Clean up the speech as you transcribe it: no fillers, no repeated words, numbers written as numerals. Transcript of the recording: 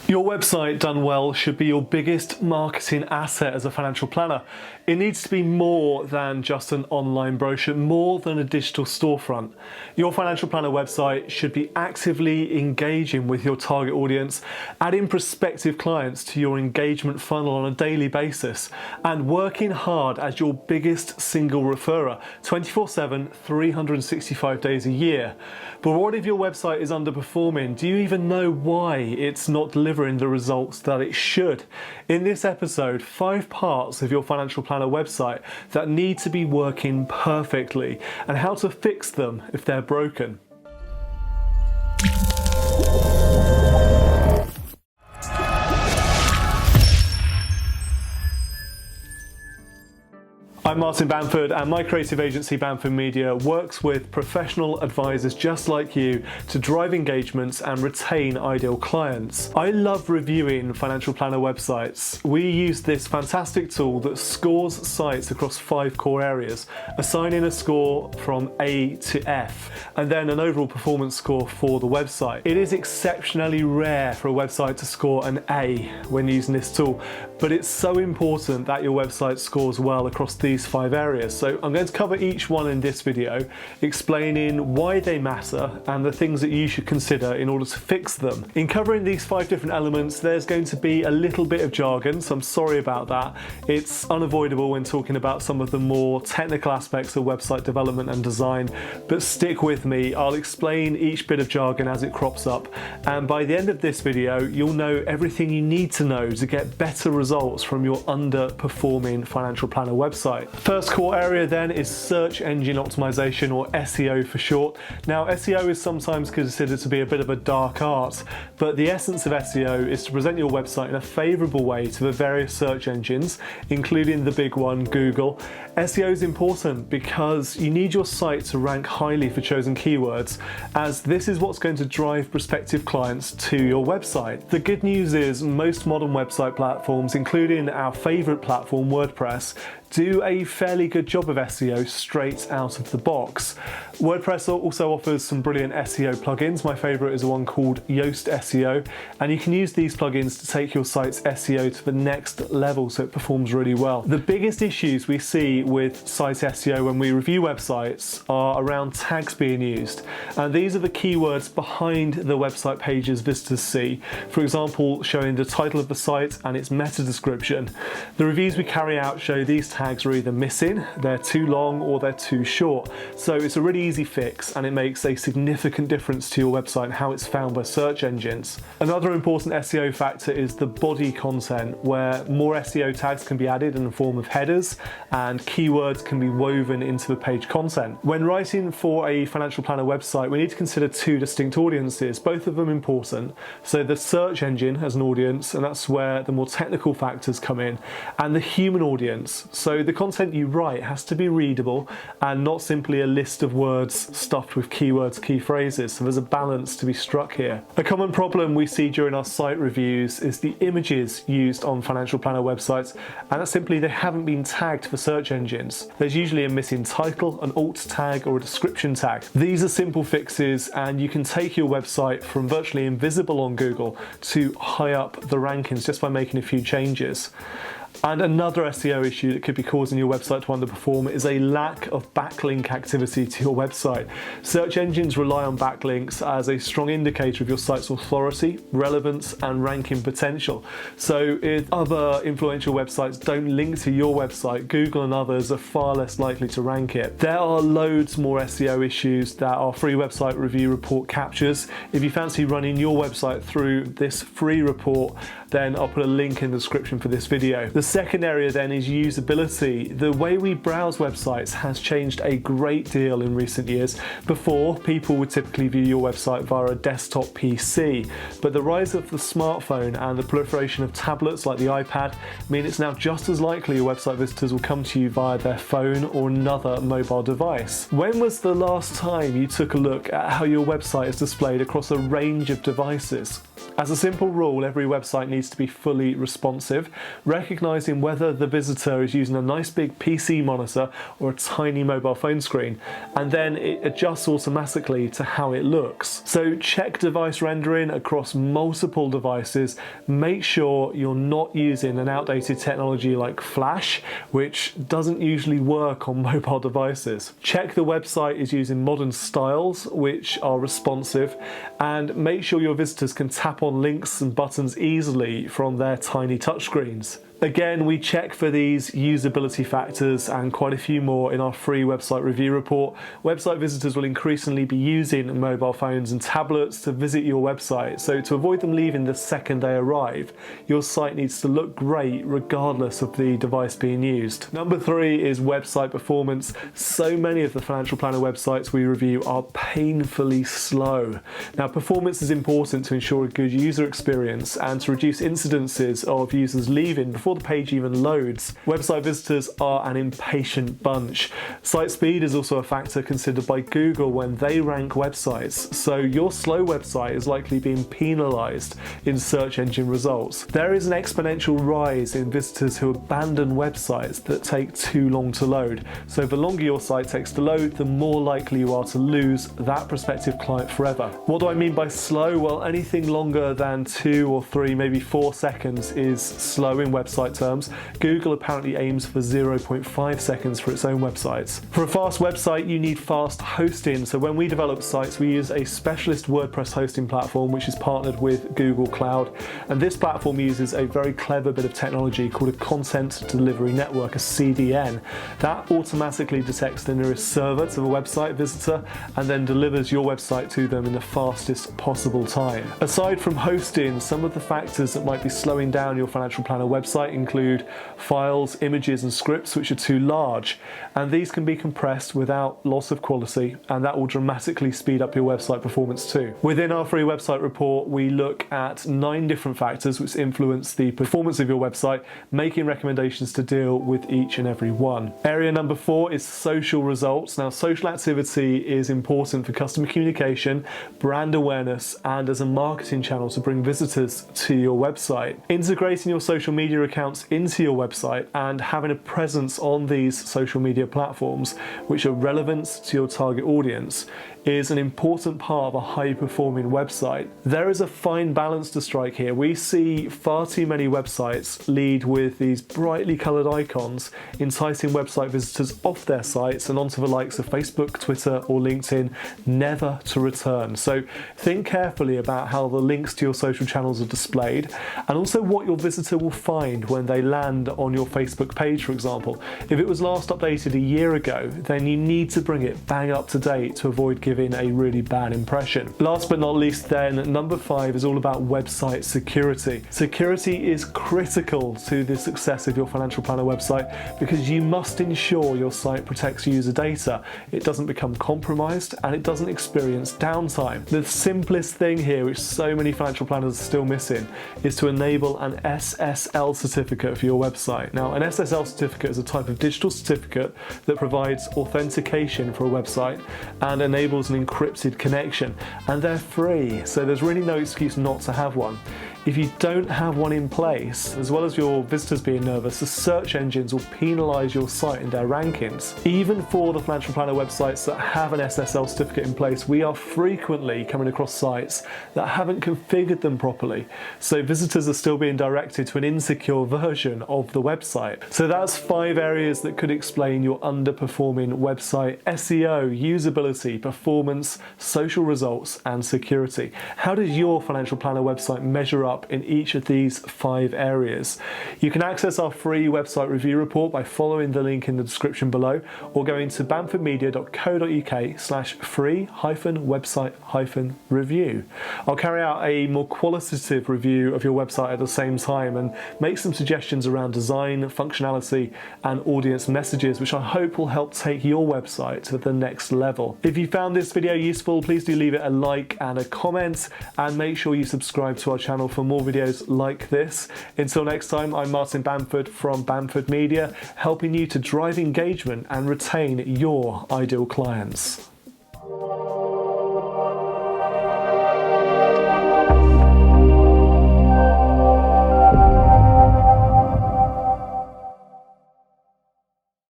Your website done well should be your biggest marketing asset as a financial planner. It needs to be more than just an online brochure, more than a digital storefront. Your financial planner website should be actively engaging with your target audience, adding prospective clients to your engagement funnel on a daily basis, and working hard as your biggest single referrer, 24/7, 365 days a year. But what if your website is underperforming? Do you even know why it's not delivering the results that it should? In this episode, 5 parts of your financial planner website that need to be working perfectly and how to fix them if they're broken. I'm Martin Bamford, and my creative agency Bamford Media works with professional advisors just like you to drive engagements and retain ideal clients. I love reviewing financial planner websites. We use this fantastic tool that scores sites across 5 core areas, assigning a score from A to F, and then an overall performance score for the website. It is exceptionally rare for a website to score an A when using this tool, but it's so important that your website scores well across these 5 areas. So I'm going to cover each one in this video, explaining why they matter and the things that you should consider in order to fix them. In covering these 5 different elements, there's going to be a little bit of jargon, so I'm sorry about that. It's unavoidable when talking about some of the more technical aspects of website development and design, but stick with me. I'll explain each bit of jargon as it crops up, and by the end of this video, you'll know everything you need to know to get better results from your underperforming financial planner website. First core area then is search engine optimization, or SEO for short. Now, SEO is sometimes considered to be a bit of a dark art, but the essence of SEO is to present your website in a favorable way to the various search engines, including the big one, Google. SEO is important because you need your site to rank highly for chosen keywords, as this is what's going to drive prospective clients to your website. The good news is most modern website platforms, including our favorite platform, WordPress, do a fairly good job of SEO straight out of the box. WordPress also offers some brilliant SEO plugins. My favorite is the one called Yoast SEO, and you can use these plugins to take your site's SEO to the next level so it performs really well. The biggest issues we see with site SEO when we review websites are around tags being used, and these are the keywords behind the website pages visitors see. For example, showing the title of the site and its meta description. The reviews we carry out show these tags are either missing, they're too long, or they're too short. So it's a really easy fix, and it makes a significant difference to your website and how it's found by search engines. Another important SEO factor is the body content, where more SEO tags can be added in the form of headers, and keywords can be woven into the page content. When writing for a financial planner website, we need to consider 2 distinct audiences, both of them important. So the search engine as an audience, and that's where the more technical factors come in, and the human audience. So the content you write has to be readable and not simply a list of words stuffed with keywords, key phrases. So there's a balance to be struck here. A common problem we see during our site reviews is the images used on financial planner websites, and that's simply they haven't been tagged for search engines. There's usually a missing title, an alt tag, or a description tag. These are simple fixes, and you can take your website from virtually invisible on Google to high up the rankings just by making a few changes. And another SEO issue that could be causing your website to underperform is a lack of backlink activity to your website. Search engines rely on backlinks as a strong indicator of your site's authority, relevance, and ranking potential. So if other influential websites don't link to your website, Google and others are far less likely to rank it. There are loads more SEO issues that our free website review report captures. If you fancy running your website through this free report, then I'll put a link in the description for this video. The second area then is usability. The way we browse websites has changed a great deal in recent years. Before, people would typically view your website via a desktop PC, but the rise of the smartphone and the proliferation of tablets like the iPad mean it's now just as likely your website visitors will come to you via their phone or another mobile device. When was the last time you took a look at how your website is displayed across a range of devices? As a simple rule, every website needs to be fully responsive, recognizing whether the visitor is using a nice big PC monitor or a tiny mobile phone screen, and then it adjusts automatically to how it looks. So check device rendering across multiple devices. Make sure you're not using an outdated technology like Flash, which doesn't usually work on mobile devices. Check the website is using modern styles, which are responsive, and make sure your visitors can tap on links and buttons easily from their tiny touchscreens. Again, we check for these usability factors and quite a few more in our free website review report. Website visitors will increasingly be using mobile phones and tablets to visit your website, so to avoid them leaving the second they arrive, your site needs to look great regardless of the device being used. Number 3 is website performance. So many of the financial planner websites we review are painfully slow. Now, performance is important to ensure a good user experience and to reduce incidences of users leaving before the page even loads. Website visitors are an impatient bunch. Site speed is also a factor considered by Google when they rank websites, so your slow website is likely being penalized in search engine results. There is an exponential rise in visitors who abandon websites that take too long to load, so the longer your site takes to load, the more likely you are to lose that prospective client forever. What do I mean by slow? Well, anything longer than 2 or 3, maybe 4 seconds is slow in website terms. Google apparently aims for 0.5 seconds for its own websites. For a fast website, you need fast hosting. So when we develop sites, we use a specialist WordPress hosting platform which is partnered with Google Cloud. And this platform uses a very clever bit of technology called a content delivery network, a CDN, that automatically detects the nearest server to the website visitor and then delivers your website to them in the fastest possible time. Aside from hosting, some of the factors that might be slowing down your financial planner website include files, images and scripts which are too large, and these can be compressed without loss of quality, and that will dramatically speed up your website performance too. Within our free website report, we look at 9 different factors which influence the performance of your website, making recommendations to deal with each and every one. Area number 4 is social results. Now, social activity is important for customer communication, brand awareness, and as a marketing channel to bring visitors to your website. Integrating your social media accounts into your website and having a presence on these social media platforms which are relevant to your target audience is an important part of a high-performing website. There is a fine balance to strike here. We see far too many websites lead with these brightly coloured icons, enticing website visitors off their sites and onto the likes of Facebook, Twitter or LinkedIn, never to return. So think carefully about how the links to your social channels are displayed, and also what your visitor will find when they land on your Facebook page, for example. If it was last updated a year ago, then you need to bring it bang up to date to avoid giving a really bad impression. Last but not least then, number 5 is all about website security. Security is critical to the success of your financial planner website because you must ensure your site protects user data, it doesn't become compromised, and it doesn't experience downtime. The simplest thing here, which so many financial planners are still missing, is to enable an SSL certificate for your website. Now, an SSL certificate is a type of digital certificate that provides authentication for a website and enables an encrypted connection, and they're free, so there's really no excuse not to have one. If you don't have one in place, as well as your visitors being nervous, the search engines will penalise your site in their rankings. Even for the financial planner websites that have an SSL certificate in place, we are frequently coming across sites that haven't configured them properly, so visitors are still being directed to an insecure version of the website. So that's 5 areas that could explain your underperforming website: SEO, usability, performance, social results and security. How does your financial planner website measure up in each of these 5 areas? You can access our free website review report by following the link in the description below or going to bamfordmedia.co.uk/free-website-review. I'll carry out a more qualitative review of your website at the same time and make some suggestions around design, functionality and audience messages, which I hope will help take your website to the next level. If you found this video useful, please do leave it a like and a comment, and make sure you subscribe to our channel for more videos like this. Until next time, I'm Martin Bamford from Bamford Media, helping you to drive engagement and retain your ideal clients.